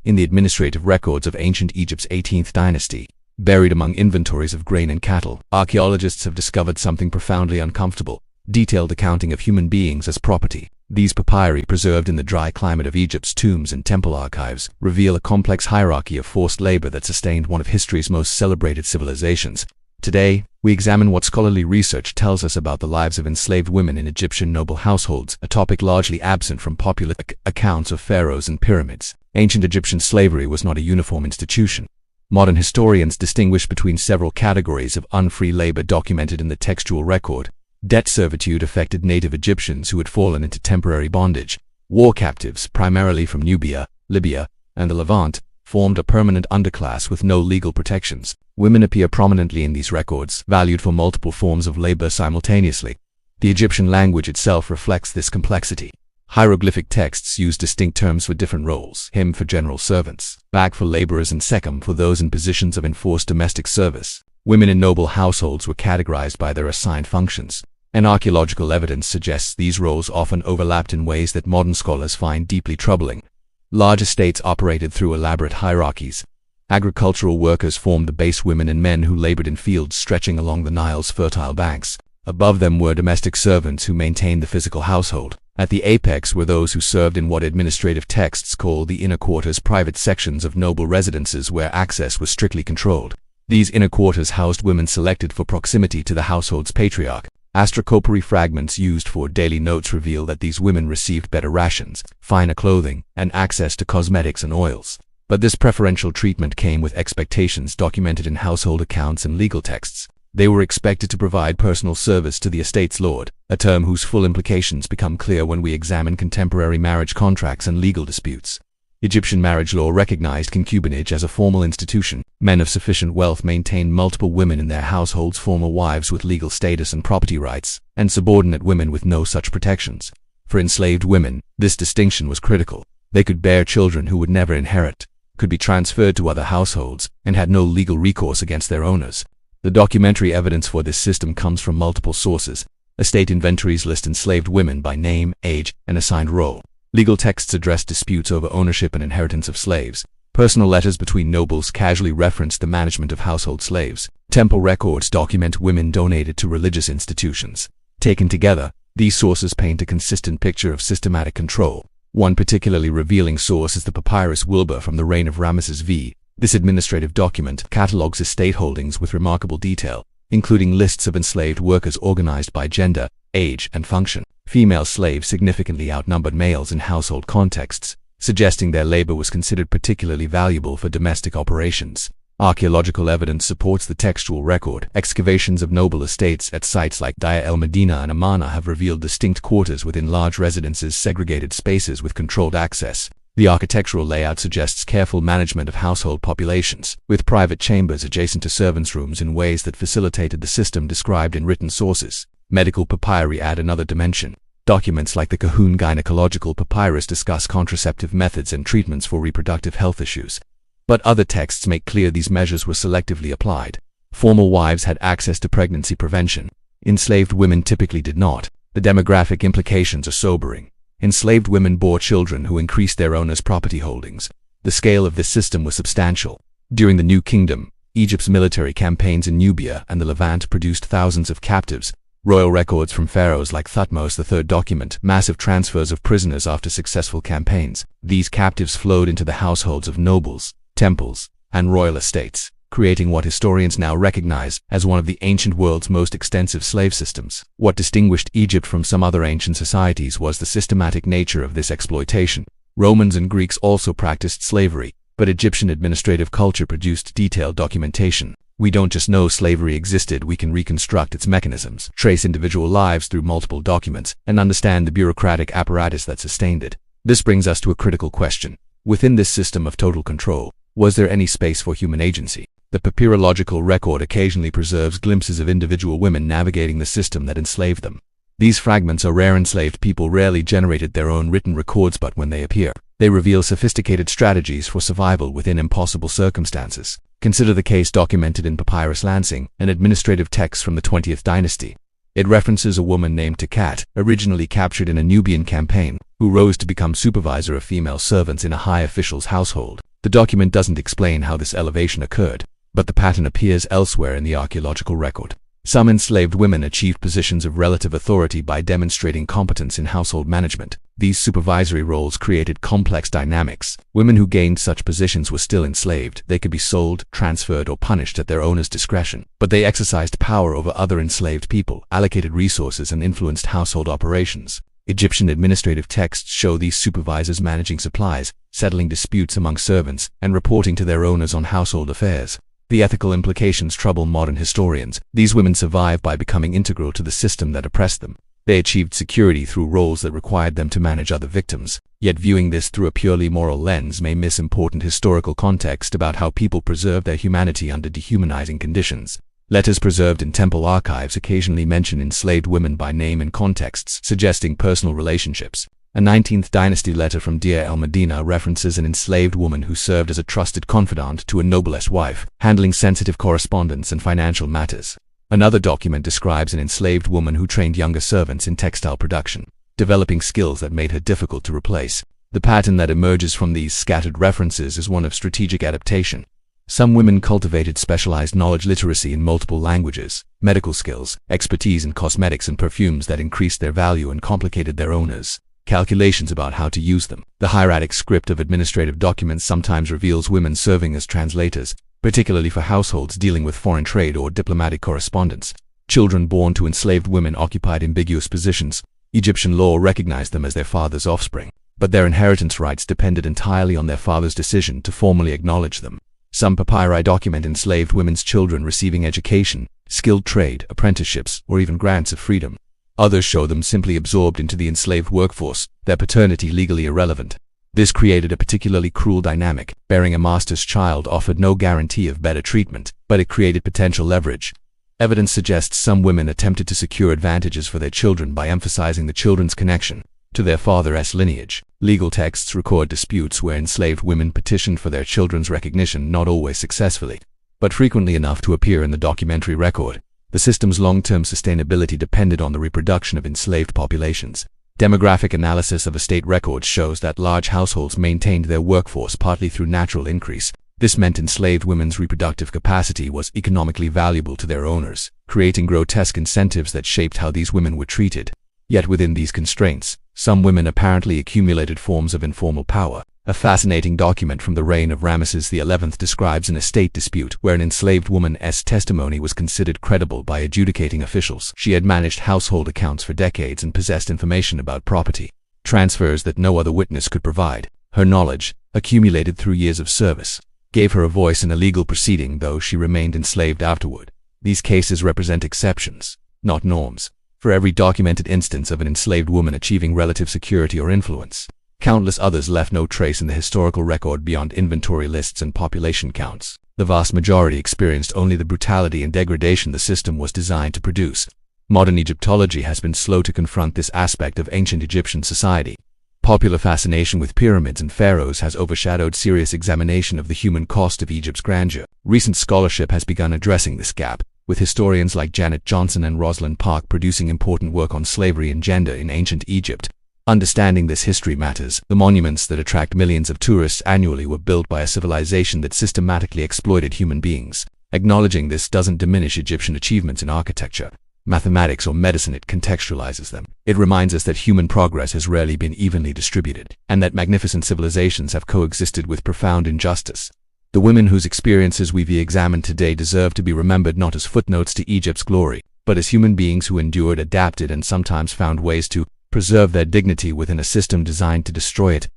in the administrative records of ancient Egypt's 18th dynasty. Buried among inventories of grain and cattle, archaeologists have discovered something profoundly uncomfortable: detailed accounting of human beings as property. These papyri, preserved in the dry climate of Egypt's tombs and temple archives, reveal a complex hierarchy of forced labor that sustained one of history's most celebrated civilizations. Today, we examine what scholarly research tells us about the lives of enslaved women in Egyptian noble households, a topic largely absent from popular accounts of pharaohs and pyramids. Ancient Egyptian slavery was not a uniform institution. Modern historians distinguish between several categories of unfree labor documented in the textual record. Debt servitude affected native Egyptians who had fallen into temporary bondage. War captives, primarily from Nubia, Libya, and the Levant, formed a permanent underclass with no legal protections. Women appear prominently in these records, valued for multiple forms of labor simultaneously. The Egyptian language itself reflects this complexity. Hieroglyphic texts use distinct terms for different roles: him for general servants, bag for laborers, and sekem for those in positions of enforced domestic service. Women in noble households were categorized by their assigned functions, and archaeological evidence suggests these roles often overlapped in ways that modern scholars find deeply troubling. Large estates operated through elaborate hierarchies. Agricultural workers formed the base: women and men who labored in fields stretching along the Nile's fertile banks. Above them were domestic servants who maintained the physical household. At the apex were those who served in what administrative texts call the inner quarters, private sections of noble residences where access was strictly controlled. These inner quarters housed women selected for proximity to the household's patriarch. Astrocopary fragments used for daily notes reveal that these women received better rations, finer clothing, and access to cosmetics and oils. But this preferential treatment came with expectations documented in household accounts and legal texts. They were expected to provide personal service to the estate's lord, a term whose full implications become clear when we examine contemporary marriage contracts and legal disputes. Egyptian marriage law recognized concubinage as a formal institution. Men of sufficient wealth maintained multiple women in their households, former wives with legal status and property rights, and subordinate women with no such protections. For enslaved women, this distinction was critical. They could bear children who would never inherit, could be transferred to other households, and had no legal recourse against their owners. The documentary evidence for this system comes from multiple sources. Estate inventories list enslaved women by name, age, and assigned role. Legal texts address disputes over ownership and inheritance of slaves. Personal letters between nobles casually reference the management of household slaves. Temple records document women donated to religious institutions. Taken together, these sources paint a consistent picture of systematic control. One particularly revealing source is the papyrus Wilbur from the reign of Ramesses V. This administrative document catalogues estate holdings with remarkable detail, including lists of enslaved workers organized by gender, age, and function. Female slaves significantly outnumbered males in household contexts, suggesting their labor was considered particularly valuable for domestic operations. Archaeological evidence supports the textual record. Excavations of noble estates at sites like Dia el Medina and Amana have revealed distinct quarters within large residences, segregated spaces with controlled access. The architectural layout suggests careful management of household populations, with private chambers adjacent to servants' rooms in ways that facilitated the system described in written sources. Medical papyri add another dimension. Documents like the Kahun gynecological papyrus discuss contraceptive methods and treatments for reproductive health issues. But other texts make clear these measures were selectively applied. Former wives had access to pregnancy prevention. Enslaved women typically did not. The demographic implications are sobering. Enslaved women bore children who increased their owners' property holdings. The scale of this system was substantial. During the New Kingdom, Egypt's military campaigns in Nubia and the Levant produced thousands of captives. Royal records from pharaohs like Thutmose III document massive transfers of prisoners after successful campaigns. These captives flowed into the households of nobles, temples, and royal estates, creating what historians now recognize as one of the ancient world's most extensive slave systems. What distinguished Egypt from some other ancient societies was the systematic nature of this exploitation. Romans and Greeks also practiced slavery, but Egyptian administrative culture produced detailed documentation. We don't just know slavery existed, we can reconstruct its mechanisms, trace individual lives through multiple documents, and understand the bureaucratic apparatus that sustained it. This brings us to a critical question. Within this system of total control, was there any space for human agency? The papyrological record occasionally preserves glimpses of individual women navigating the system that enslaved them. These fragments are rare. Enslaved people rarely generated their own written records, but when they appear, they reveal sophisticated strategies for survival within impossible circumstances. Consider the case documented in Papyrus Lansing, an administrative text from the 20th dynasty. It references a woman named Takat, originally captured in a Nubian campaign, who rose to become supervisor of female servants in a high official's household. The document doesn't explain how this elevation occurred, but the pattern appears elsewhere in the archaeological record. Some enslaved women achieved positions of relative authority by demonstrating competence in household management. These supervisory roles created complex dynamics. Women who gained such positions were still enslaved. They could be sold, transferred, or punished at their owner's discretion. But they exercised power over other enslaved people, allocated resources, and influenced household operations. Egyptian administrative texts show these supervisors managing supplies, settling disputes among servants, and reporting to their owners on household affairs. The ethical implications trouble modern historians. These women survived by becoming integral to the system that oppressed them. They achieved security through roles that required them to manage other victims. Yet viewing this through a purely moral lens may miss important historical context about how people preserve their humanity under dehumanizing conditions. Letters preserved in temple archives occasionally mention enslaved women by name in contexts, suggesting personal relationships. A 19th dynasty letter from Deir el-Medina references an enslaved woman who served as a trusted confidant to a noble's wife, handling sensitive correspondence and financial matters. Another document describes an enslaved woman who trained younger servants in textile production, developing skills that made her difficult to replace. The pattern that emerges from these scattered references is one of strategic adaptation. Some women cultivated specialized knowledge literacy in multiple languages, medical skills, expertise in cosmetics and perfumes that increased their value and complicated their owners' calculations about how to use them. The hieratic script of administrative documents sometimes reveals women serving as translators, particularly for households dealing with foreign trade or diplomatic correspondence. Children born to enslaved women occupied ambiguous positions. Egyptian law recognized them as their father's offspring, but their inheritance rights depended entirely on their father's decision to formally acknowledge them. Some papyri document enslaved women's children receiving education, skilled trade, apprenticeships, or even grants of freedom. Others show them simply absorbed into the enslaved workforce, their paternity legally irrelevant. This created a particularly cruel dynamic. Bearing a master's child offered no guarantee of better treatment, but it created potential leverage. Evidence suggests some women attempted to secure advantages for their children by emphasizing the children's connection to their father's lineage. Legal texts record disputes where enslaved women petitioned for their children's recognition, not always successfully, but frequently enough to appear in the documentary record. The system's long-term sustainability depended on the reproduction of enslaved populations. Demographic analysis of estate records shows that large households maintained their workforce partly through natural increase. This meant enslaved women's reproductive capacity was economically valuable to their owners, creating grotesque incentives that shaped how these women were treated. Yet within these constraints, some women apparently accumulated forms of informal power. A fascinating document from the reign of Ramesses XI describes an estate dispute where an enslaved woman's testimony was considered credible by adjudicating officials. She had managed household accounts for decades and possessed information about property transfers that no other witness could provide. Her knowledge, accumulated through years of service, gave her a voice in a legal proceeding, though she remained enslaved afterward. These cases represent exceptions, not norms. For every documented instance of an enslaved woman achieving relative security or influence, countless others left no trace in the historical record beyond inventory lists and population counts. The vast majority experienced only the brutality and degradation the system was designed to produce. Modern Egyptology has been slow to confront this aspect of ancient Egyptian society. Popular fascination with pyramids and pharaohs has overshadowed serious examination of the human cost of Egypt's grandeur. Recent scholarship has begun addressing this gap, with historians like Janet Johnson and Rosalind Park producing important work on slavery and gender in ancient Egypt. Understanding this history matters. The monuments that attract millions of tourists annually were built by a civilization that systematically exploited human beings. Acknowledging this doesn't diminish Egyptian achievements in architecture, mathematics, or medicine. It contextualizes them. It reminds us that human progress has rarely been evenly distributed, and that magnificent civilizations have coexisted with profound injustice. The women whose experiences we've examined today deserve to be remembered not as footnotes to Egypt's glory, but as human beings who endured, adapted, and sometimes found ways to preserve their dignity within a system designed to destroy it.